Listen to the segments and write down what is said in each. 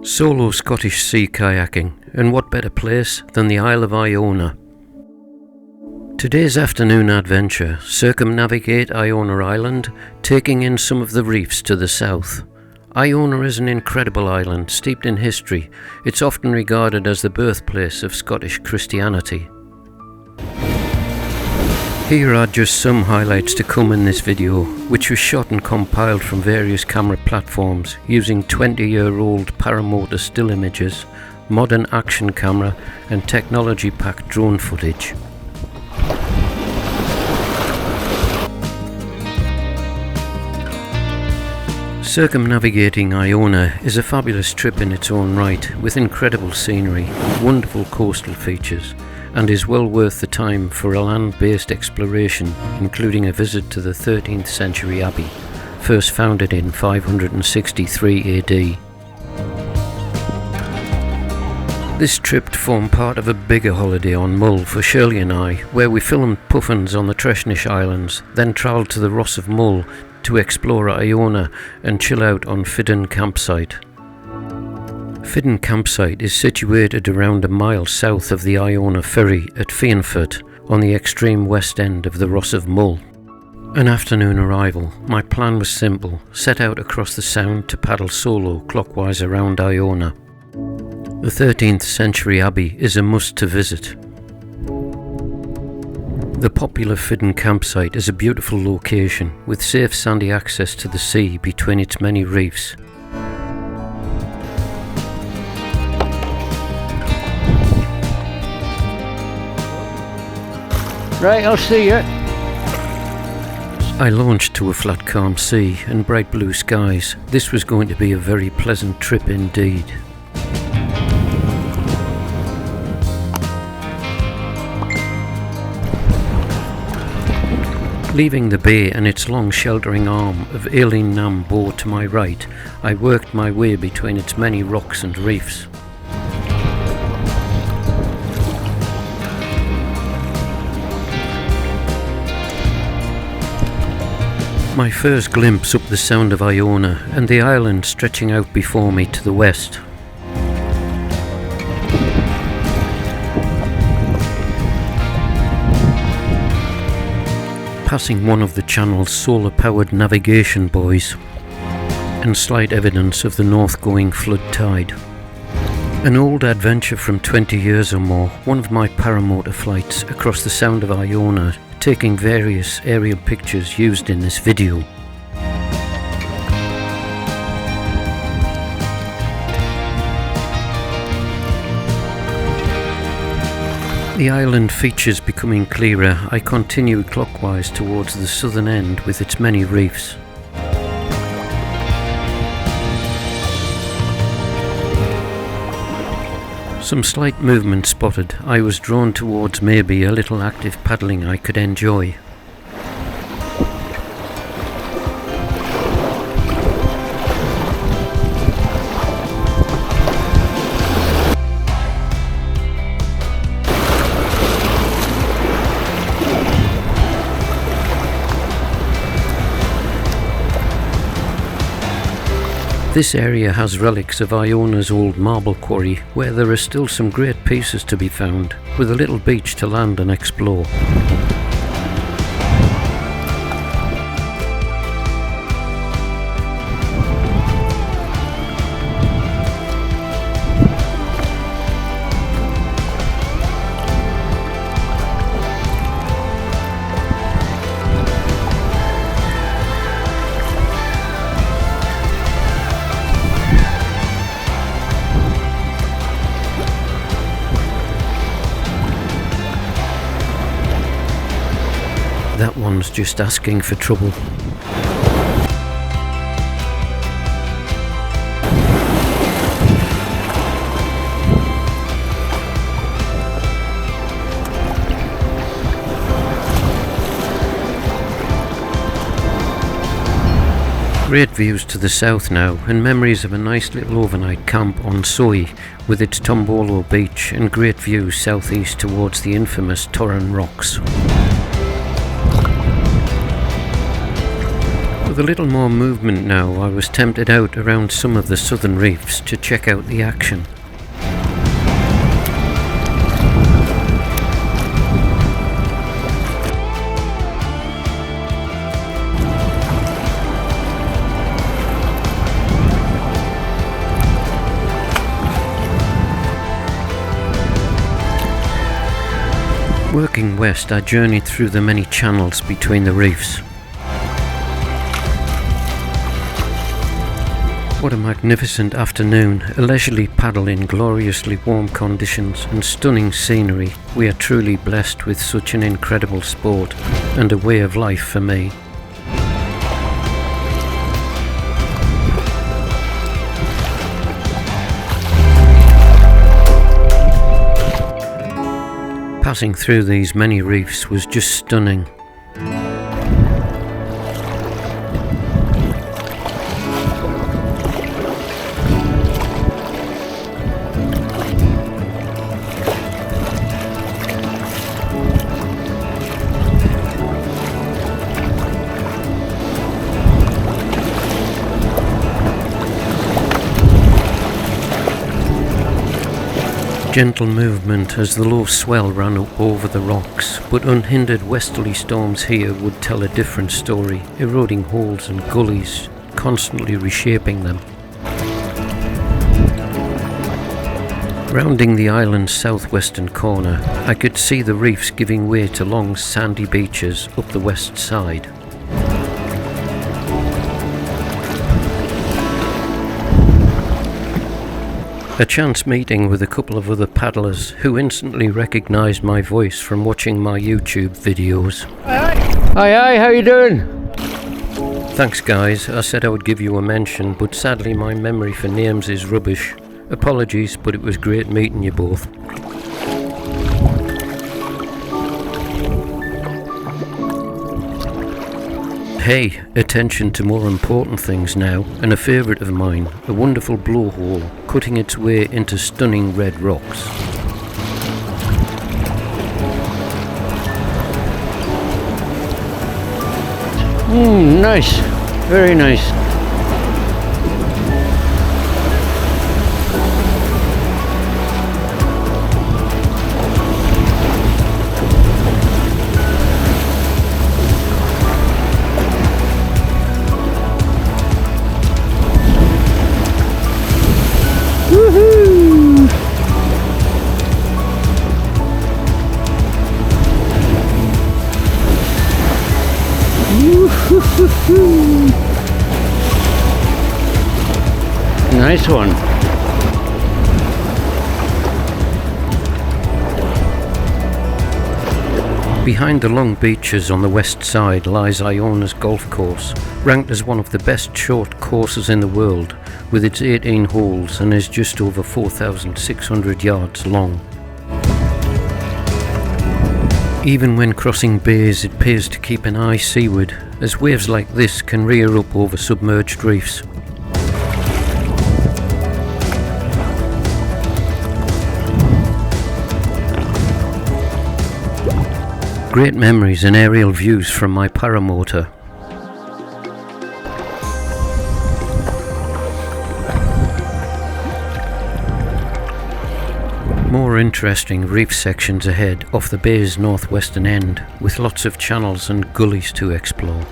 Solo Scottish sea kayaking, and what better place than the Isle of Iona? Today's afternoon adventure, circumnavigate Iona Island, taking in some of the reefs to the south. Iona is an incredible island, steeped in history. It's often regarded as the birthplace of Scottish Christianity. Here are just some highlights to come in this video, which was shot and compiled from various camera platforms using 20-year-old paramotor still images, modern action camera and technology-packed drone footage. Circumnavigating Iona is a fabulous trip in its own right, with incredible scenery, wonderful coastal features, and is well worth the time for a land-based exploration, including a visit to the 13th century Abbey, first founded in 563 AD. This trip formed part of a bigger holiday on Mull for Shirley and I, where we filmed puffins on the Treshnish Islands, then travelled to the Ross of Mull to explore Iona and chill out on Fidden Campsite. Fidden Campsite is situated around a mile south of the Iona ferry at Fearnford on the extreme west end of the Ross of Mull. An afternoon arrival. My plan was simple: set out across the sound to paddle solo clockwise around Iona. The 13th century Abbey is a must to visit. The popular Fidden Campsite is a beautiful location with safe sandy access to the sea between its many reefs. Right, I'll see you. I launched to a flat calm sea and bright blue skies. This was going to be a very pleasant trip indeed. Leaving the bay and its long sheltering arm of Eilean Chalbha to my right, I worked my way between its many rocks and reefs. My first glimpse up the sound of Iona and the island stretching out before me to the west. Passing one of the channel's solar-powered navigation buoys, and slight evidence of the north-going flood tide. An old adventure from 20 years or more, one of my paramotor flights across the sound of Iona, taking various aerial pictures used in this video. The island features becoming clearer, I continued clockwise towards the southern end with its many reefs. Some slight movement spotted. I was drawn towards maybe a little active paddling I could enjoy. This area has relics of Iona's old marble quarry, where there are still some great pieces to be found, with a little beach to land and explore. That one's just asking for trouble. Great views to the south now, and memories of a nice little overnight camp on Soy with its Tombolo beach and great views southeast towards the infamous Torren Rocks. With a little more movement now, I was tempted out around some of the Southern Reefs to check out the action. Working west, I journeyed through the many channels between the reefs. What a magnificent afternoon, a leisurely paddle in gloriously warm conditions and stunning scenery. We are truly blessed with such an incredible sport and a way of life for me. Passing through these many reefs was just stunning. Gentle movement as the low swell ran up over the rocks, but unhindered westerly storms here would tell a different story, eroding holes and gullies, constantly reshaping them. Rounding the island's southwestern corner, I could see the reefs giving way to long sandy beaches up the west side. A chance meeting with a couple of other paddlers who instantly recognised my voice from watching my YouTube videos. Hi, how you doing? Thanks guys, I said I would give you a mention, but sadly my memory for names is rubbish. Apologies, but it was great meeting you both. Hey, attention to more important things now, and a favourite of mine, a wonderful blowhole cutting its way into stunning red rocks. Nice, very nice. Nice one. Behind the long beaches on the west side lies Iona's golf course, ranked as one of the best short courses in the world, with its 18 holes and is just over 4,600 yards long. Even when crossing bays, it pays to keep an eye seaward, as waves like this can rear up over submerged reefs. Great memories and aerial views from my paramotor. More interesting reef sections ahead off the bay's northwestern end, with lots of channels and gullies to explore.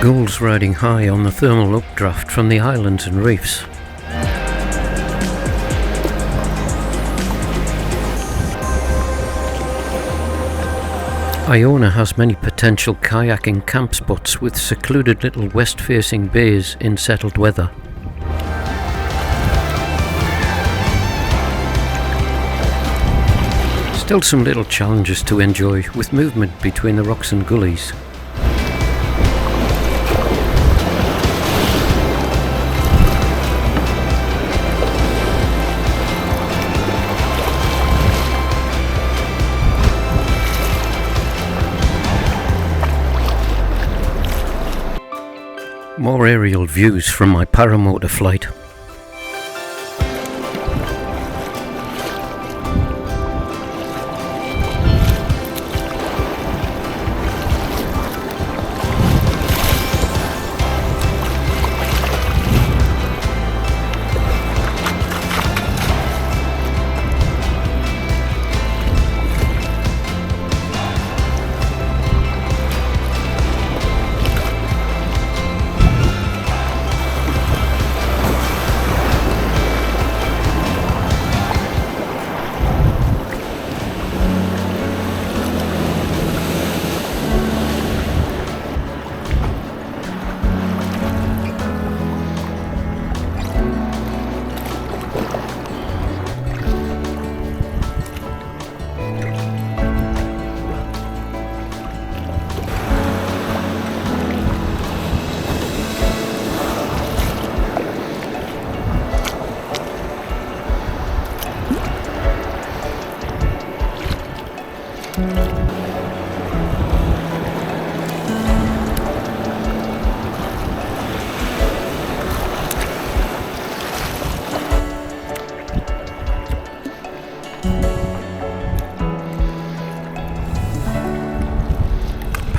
Gulls riding high on the thermal updraft from the islands and reefs. Iona has many potential kayaking camp spots with secluded little west-facing bays in settled weather. Still some little challenges to enjoy with movement between the rocks and gullies. More aerial views from my paramotor flight.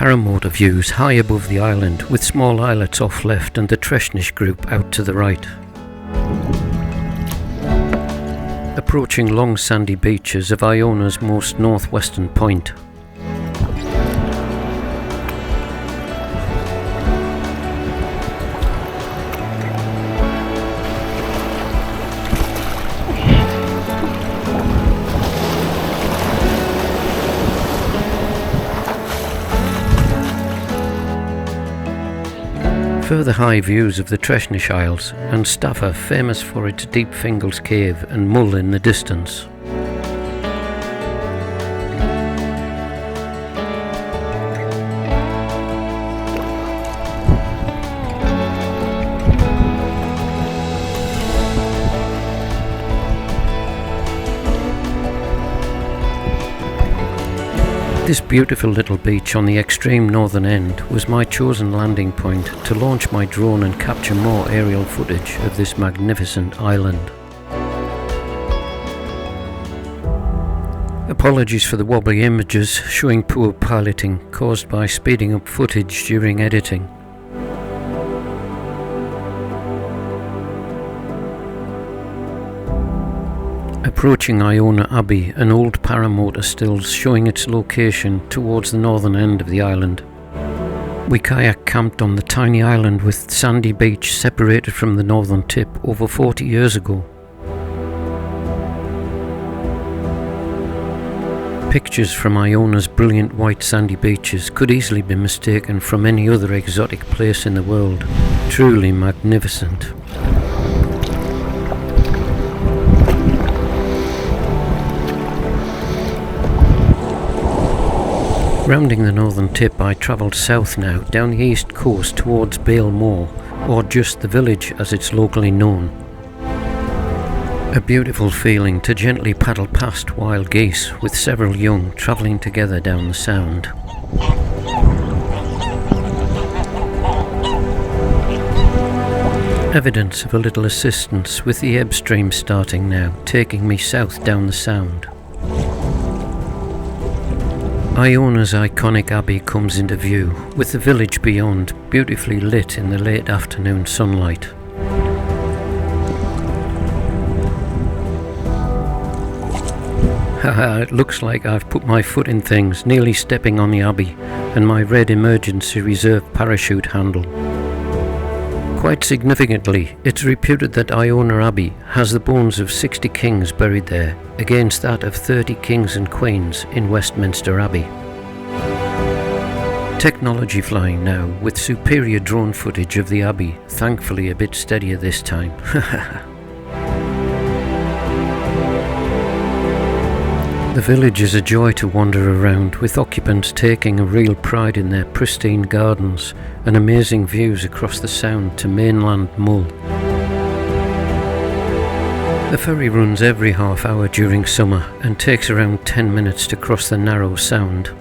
Paramotor views high above the island with small islets off left and the Treshnish group out to the right. Approaching long sandy beaches of Iona's most northwestern point. Further high views of the Treshnish Isles and Staffa, famous for its deep Fingal's Cave, and Mull in the distance. This beautiful little beach on the extreme northern end was my chosen landing point to launch my drone and capture more aerial footage of this magnificent island. Apologies for the wobbly images showing poor piloting caused by speeding up footage during editing. Approaching Iona Abbey, an old paramotor stills showing its location towards the northern end of the island. We kayak camped on the tiny island with sandy beach separated from the northern tip over 40 years ago. Pictures from Iona's brilliant white sandy beaches could easily be mistaken from any other exotic place in the world. Truly magnificent. Rounding the northern tip, I travelled south now, down the east coast towards Bale Moor, or just the village as it's locally known. A beautiful feeling to gently paddle past wild geese with several young travelling together down the sound. Evidence of a little assistance with the ebb stream starting now, taking me south down the sound. Iona's iconic abbey comes into view, with the village beyond beautifully lit in the late afternoon sunlight. Haha, it looks like I've put my foot in things, nearly stepping on the abbey and my red emergency reserve parachute handle. Quite significantly, it's reputed that Iona Abbey has the bones of 60 kings buried there, against that of 30 kings and queens in Westminster Abbey. Technology flying now, with superior drone footage of the Abbey, thankfully a bit steadier this time. The village is a joy to wander around, with occupants taking a real pride in their pristine gardens and amazing views across the Sound to mainland Mull. The ferry runs every half hour during summer and takes around 10 minutes to cross the narrow Sound.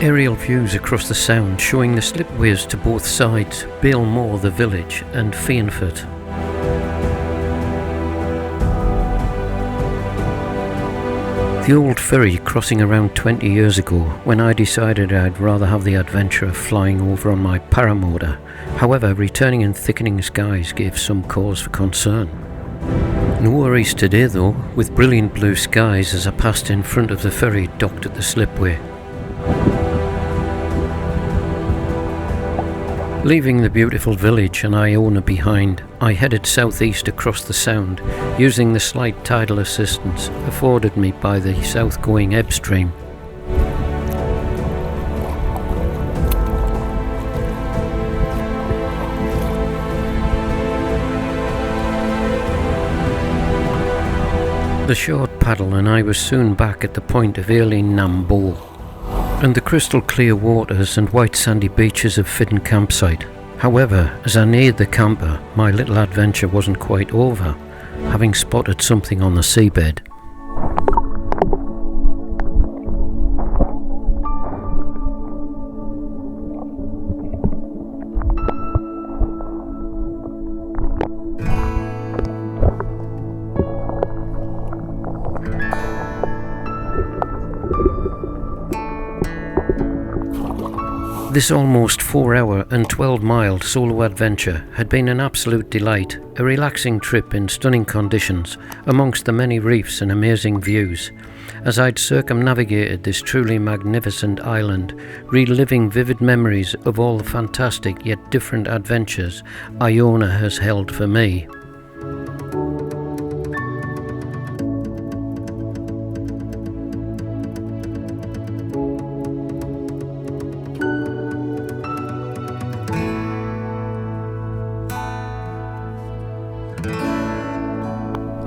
Aerial views across the Sound showing the slipways to both sides, Bailmore the village and Fianford. The old ferry crossing around 20 years ago when I decided I'd rather have the adventure of flying over on my paramotor. However, returning in thickening skies gave some cause for concern. No worries today though, with brilliant blue skies as I passed in front of the ferry docked at the slipway. Leaving the beautiful village and Iona behind, I headed southeast across the Sound, using the slight tidal assistance afforded me by the south-going ebb stream. The short paddle and I was soon back at the point of Eilean Chalbha and the crystal clear waters and white sandy beaches of Fidden Campsite. However, as I neared the camper, my little adventure wasn't quite over, having spotted something on the seabed. This almost 4-hour and 12-mile solo adventure had been an absolute delight, a relaxing trip in stunning conditions amongst the many reefs and amazing views, as I'd circumnavigated this truly magnificent island, reliving vivid memories of all the fantastic yet different adventures Iona has held for me.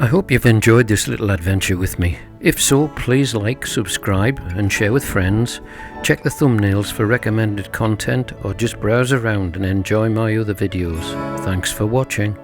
I hope you've enjoyed this little adventure with me. If so, please like, subscribe and share with friends. Check the thumbnails for recommended content or just browse around and enjoy my other videos. Thanks for watching.